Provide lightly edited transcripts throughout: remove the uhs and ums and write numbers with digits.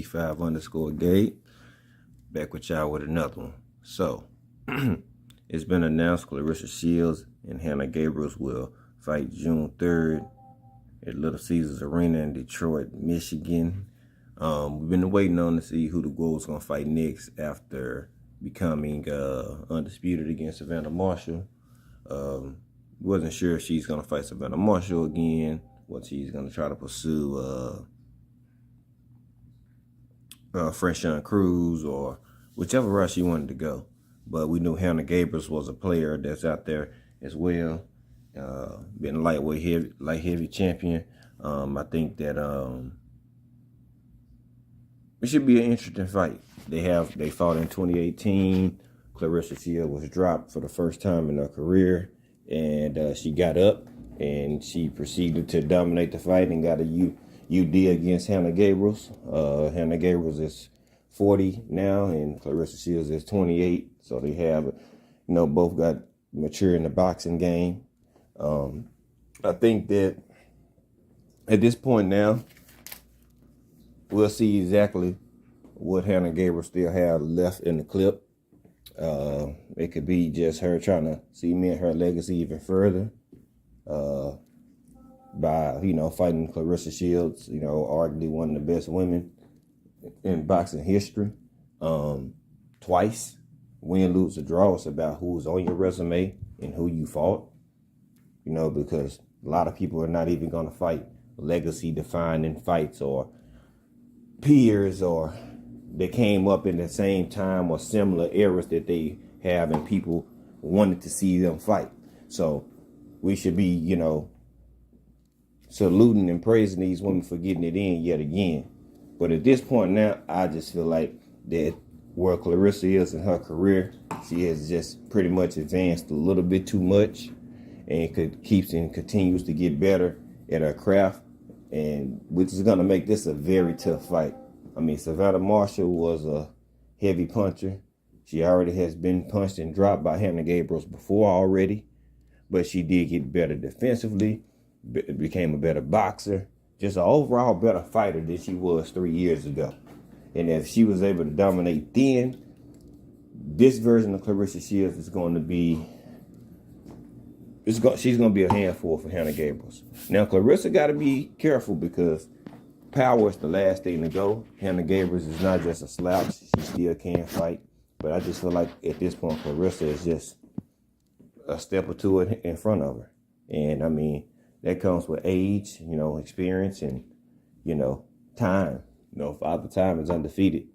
G5_Gabe. Back with y'all with another one. So, it's been announced Claressa Shields and Hanna Gabriels will fight June 3rd at Little Caesars Arena in Detroit, Michigan. We've been waiting on to see who the girl's going to fight next after becoming undisputed against Savannah Marshall. Wasn't sure if she's going to fight Savannah Marshall again, what she's going to try to pursue Freshawn Cruz or whichever route she wanted to go. But we knew Hanna Gabriels was a player that's out there as well. Been light heavy champion. I think that it should be an interesting fight. They fought in 2018. Claressa Shields was dropped for the first time in her career, and she got up and she proceeded to dominate the fight and got a UD against Hanna Gabriels. Hanna Gabriels is 40 now, and Claressa Shields is 28. So they have, both got mature in the boxing game. I think that at this point now, we'll see exactly what Hanna Gabriels still have left in the clip. It could be just her trying to cement her legacy even further by, fighting Claressa Shields, arguably one of the best women in boxing history. Twice, win, lose, or draw. It's about who's on your resume and who you fought. Because a lot of people are not even going to fight legacy-defining fights or peers or they came up in the same time or similar eras that they have and people wanted to see them fight. So we should be, saluting and praising these women for getting it in yet again. But at this point now, I just feel like that where Claressa is in her career, she has just pretty much advanced a little bit too much and keeps and continues to get better at her craft, and which is going to make this a very tough fight. I mean, Savannah Marshall was a heavy puncher. She already has been punched and dropped by Hanna Gabriels before already, but she did get better defensively, became a better boxer, just an overall better fighter than she was 3 years ago. And if she was able to dominate then, this version of Claressa Shields is going to be, she's going to be a handful for Hanna Gabriels. Now, Claressa got to be careful because power is the last thing to go. Hanna Gabriels is not just a slouch. She still can fight. But I just feel like at this point, Claressa is just a step or two in front of her. And, I mean, that comes with age, experience and, time. Father Time is undefeated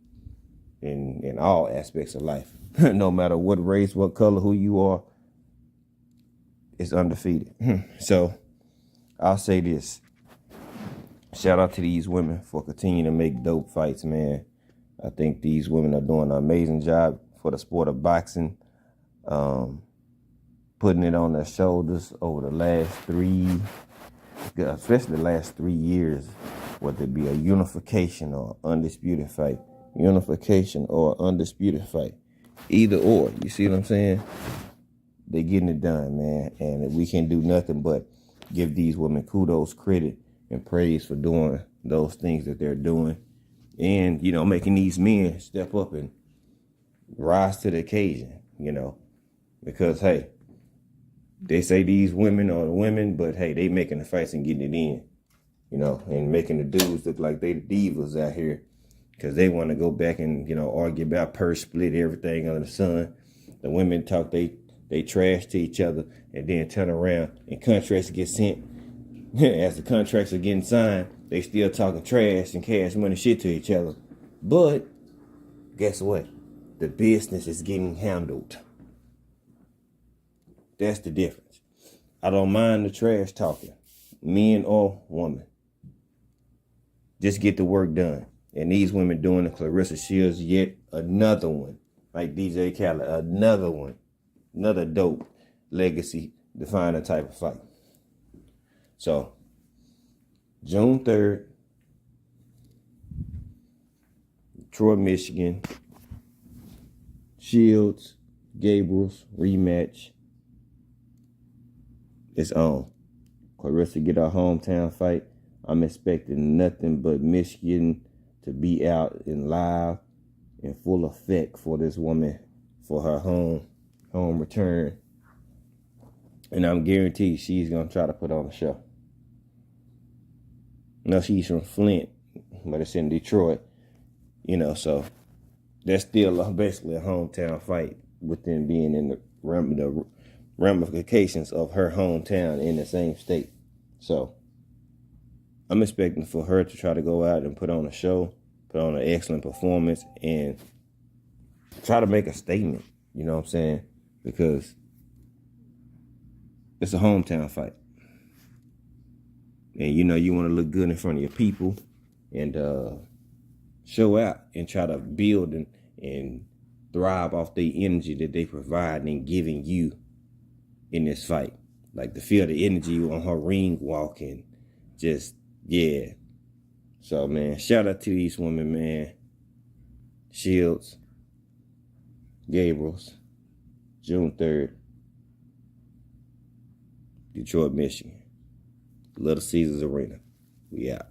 in all aspects of life. No matter what race, what color, who you are, it's undefeated. So I'll say this. Shout out to these women for continuing to make dope fights, man. I think these women are doing an amazing job for the sport of boxing, putting it on their shoulders over the last especially the last 3 years, whether it be a unification or undisputed fight. Unification or undisputed fight. Either or, you see what I'm saying? They're getting it done, man. And we can do nothing but give these women kudos, credit, and praise for doing those things that they're doing. And, making these men step up and rise to the occasion, Because, hey, they say these women are women, but, hey, they making the fights and getting it in, and making the dudes look like they the divas out here because they want to go back and, argue about purse split, everything under the sun. The women talk they trash to each other and then turn around and contracts get sent. As the contracts are getting signed, they still talking trash and cash money shit to each other. But guess what? The business is getting handled. That's the difference. I don't mind the trash talking, men or women. Just get the work done. And these women doing the Claressa Shields, yet another one. Like DJ Khaled, another one. Another dope legacy defining type of fight. So, June 3rd, Detroit, Michigan. Shields, Gabriels, rematch. It's on. Claressa get her hometown fight. I'm expecting nothing but Michigan to be out in live in full effect for this woman for her home return. And I'm guaranteed she's going to try to put on a show. No, she's from Flint, but it's in Detroit. You know, so that's still basically a hometown fight within being in the ramifications of her hometown in the same state. So I'm expecting for her to try to go out and put on a show, put on an excellent performance, and try to make a statement. You know what I'm saying? Because it's a hometown fight. And you know, you want to look good in front of your people and show out and try to build and thrive off the energy that they provide and giving you in this fight. Like to feel the energy on her ring walk and just, yeah. So, man, shout out to these women, man. Shields, Gabriels, June 3rd, Detroit, Michigan. Little Caesars Arena. We out.